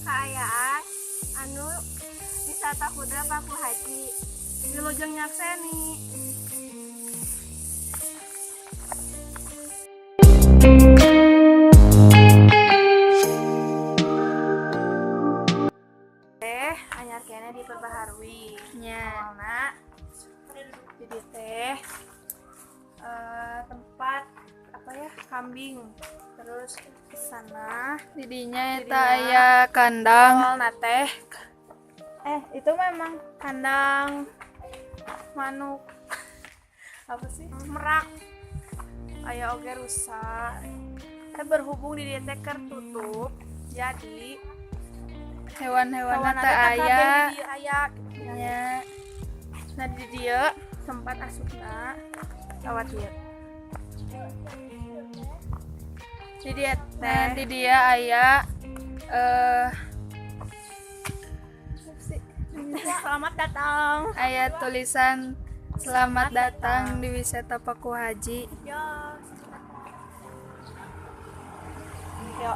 kaayaan anu wisata kuda Paku Haji di Lujeng Nyakseni. Anyar kene diperbaharui nya. awalna jadi teh tempat apa ya, kambing. Terus ke sana Didinya eta Didinya. aya kandang. awalna teh itu memang kandang manuk apa sih, merak. Aya oge rusa. Berhubung di dieu teh keur tutup, jadi Hewan-hewan hewan teh aya. aya. Nya. Nah di dieu tempat asupna lewat dieu. Di dieu Nah, teh di dia aya selamat datang. aya tulisan selamat datang di wisata Paku Haji. Yo.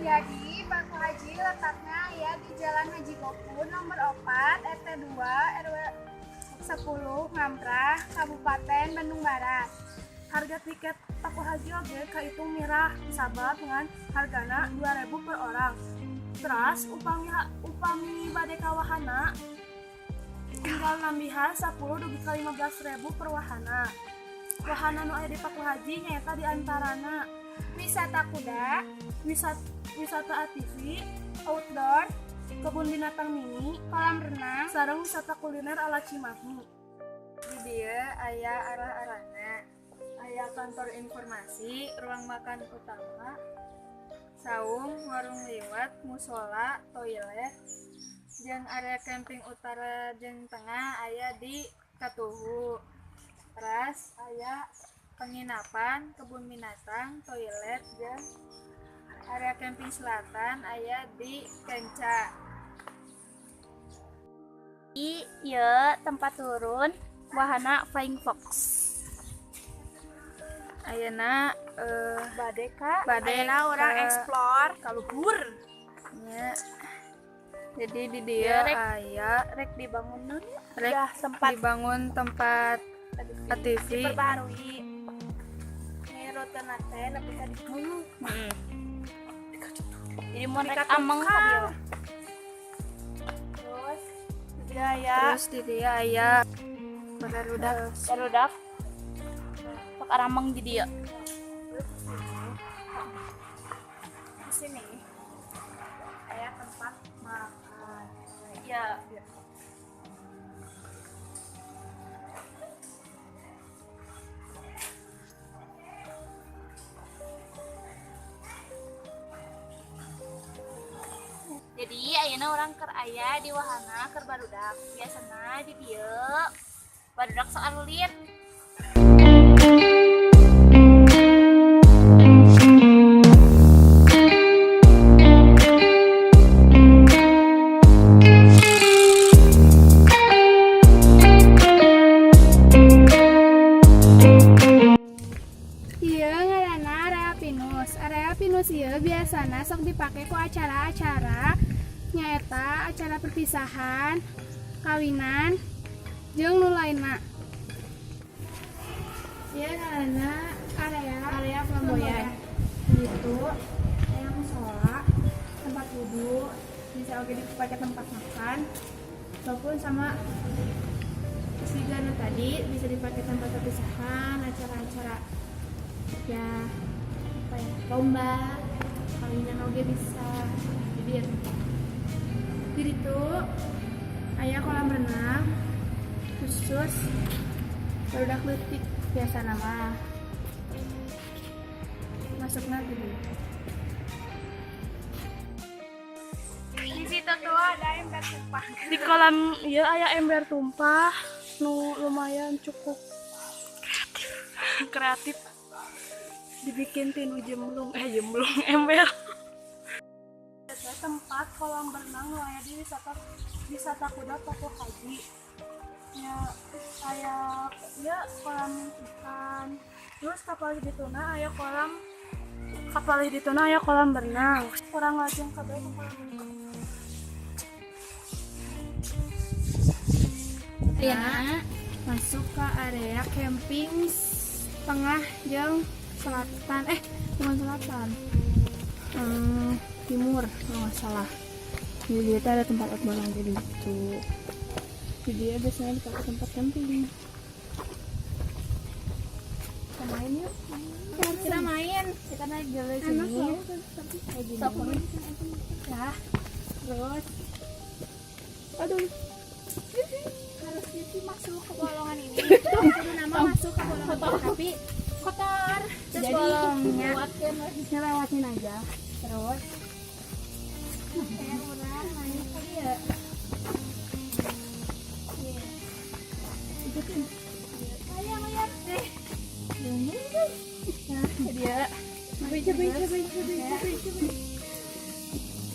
Jadi, Paku Haji letaknya ya di Jalan Haji Gopur nomor 4 RT 2 RW 10 Ngamprah, Kabupaten Bandung Barat. Harga tiket Paku Haji oge kaitung mirah sabab dengan hargana 2.000 per orang. Terus upami bade ka wahana tinggal nambihan 10 dugi ka 15.000 per wahana. Wahana nu aya di Paku Haji nyaeta diantarana Wisata kuda, wisata ATV, outdoor, kebun binatang mini, kolam renang, sareng wisata kuliner ala Cimahi. Di dia aya arah-arahna. Aya kantor informasi, ruang makan utama, saung, warung liwat, musola, toilet, jeung area camping utara jeung tengah aya di Katuhu. Teras aya penginapan, kebun binatang, toilet, jeung area camping selatan aya di Kenca. ieu tempat turun wahana Flying Fox. Ayeuna Bade ka, Bade ayeuna urang ka- explore ka luhur. nya. Jadi di dia Rek. aya Rek dibangun nun ya. rek Udah sempat dibangun tempat ATV. diperbarui. Ini rute nate nepi ka ditu. Jadi mau Mereka rek ameng ka tukang. dieu. Terus dia ya Terus di dia aya barudak. Barudak. Sok arameng di dieu. di sini aya tempat makan. Iya. Jadi ayeuna orang keur aya di wahana keur barudak. Biasana di dieu barudak sok alulit. Ieu ngaranna area pinus. Area pinus ieu biasana sok dipake ku acara-acara nyaeta acara perpisahan, kawinan, jeung nu lainna. Ieu ngaranna area flamboyan. Itu aya musola, tempat wudu, bisa oge dipake tempat makan, ataupun sama sigana tadi bisa dipakai tempat perpisahan, acara-acara ya apa ya, lomba, kawinan oge bisa. Jadi itu aya kolam renang khusus barudak leutik biasa nama masukna dulu. Di situ tuh ada ember tumpah. Di kolam ieu aya ember tumpah nu lumayan cukup kreatif. Dibikin tinu jemblung ember. Eta tempat kolam berenang nu aya di wisata kuda Paku Haji. Ya aya ya kolam ikan. Terus kapal dituna aya kolam Kapalih di tuna aya kolam berenang. Orang lajeng kabeh ke kolam berenang. Ya, masuk ke area camping tengah jeung selatan. Bukan selatan. Timur kalau nggak salah. Jadi dia tuh ada tempat outbound jadi gitu. Jadi dia biasanya dipakai tempat camping. Kita main yuk. Kita main. Kita naik jalan sini. Ya. Terus. Aduh. Harus Sisi masuk ke bolongan ini. Kudu nama masuk ke bolongan ini, tapi kotor. Jadi bolongnya lewatin aja. Terus. Kayak orang main tadi ya. Ikutin. Ayo lihat deh. Nah, dia. Coba.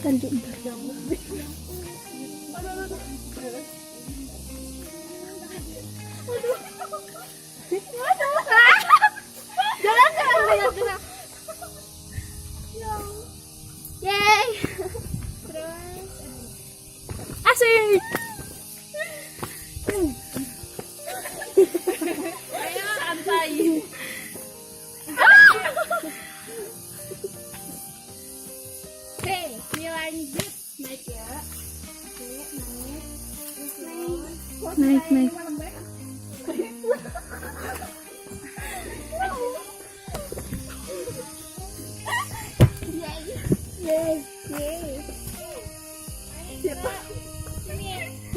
Tanjuk bentar. Jalan. Yeay. Terus asik. Ayo santai. Oke, ini lanjut naik ya. Oke, naik. Terus naik. Yeay.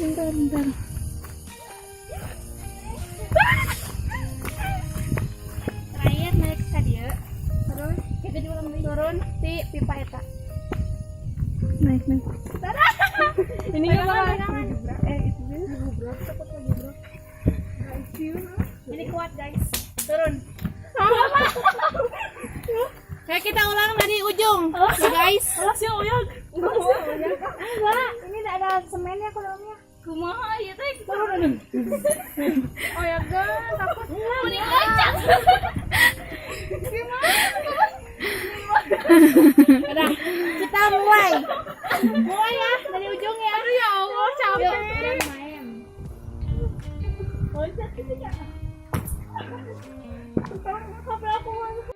Bentar. Terakhir naik ke dia. Terus kita turun di pipa eta. Naik. Ini apa? Itu dia. Ini kuat guys. Turun. Kayak kita ulang dari ujung, ya guys. Enggak, ini tidak ada semennya kolomnya. Kumaha ya teh? Turun. Oh ya guys, takut. Mending kencang. Gimana? Udah, kita mulai. Mulai ya dari ujung ya. Aduh ya Allah, capek. Yuk, main. Loncat gitu ya. Kabel aku mana?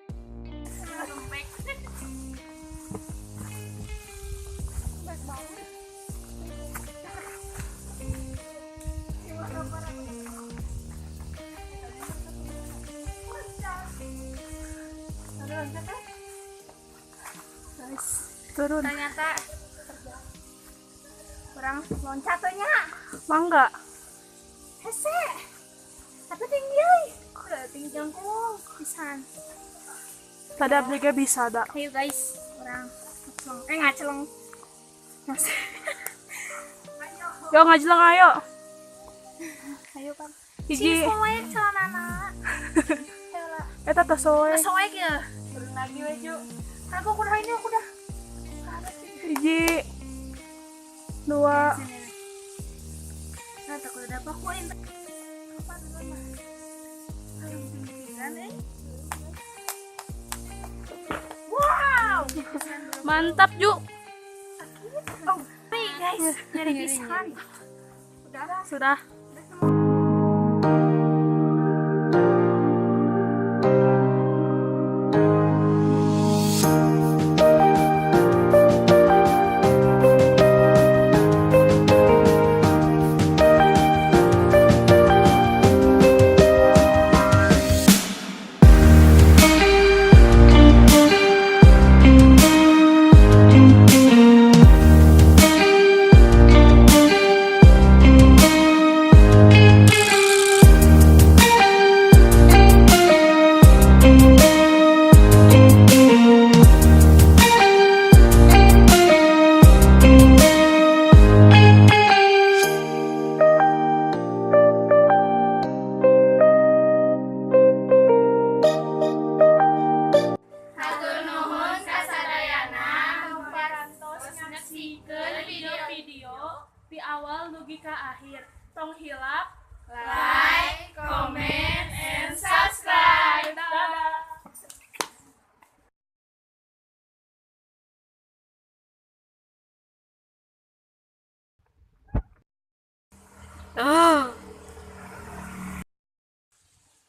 Turun. Ternyata kurang loncat tuhnya. Mangga. Hese. Tapi tinggi. Udah tinggi jangkung pisan. Tadi abdi bisa dah. Ayo guys, orang ngaceleng. Yo ngajelang ayo. Ayo kan. Hiji. Semuanya celanana. Ayo lah. Eta teh soe. Soek ya. Turun lagi we Ju. Aku udah ini aku udah. Hiji. 2. Nah, tak udah apa aku ini. Apa dulu mah? Wow. Mantap, Ju. Oh, nih guys, dari pisan. Sudah.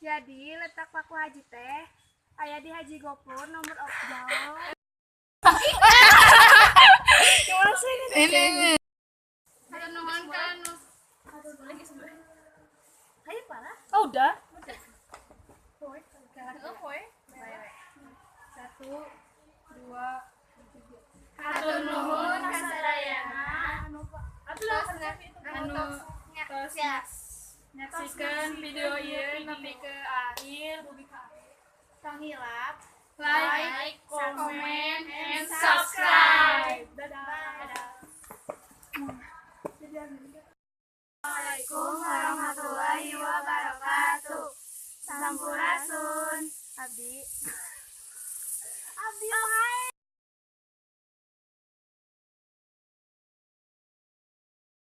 Jadi letak Paku Haji teh aya di Haji Gopur nomor jauh. Ini Nuhun kan Ayo parah. Oh, udah. hatur nuhun kasadayana anu tos nyaksikan video ieu nepi ke akhir. Tong hilap. Like, comment, and subscribe. Assalamualaikum warahmatullahi wabarakatuh. Sampurasun. Abdi. Abdi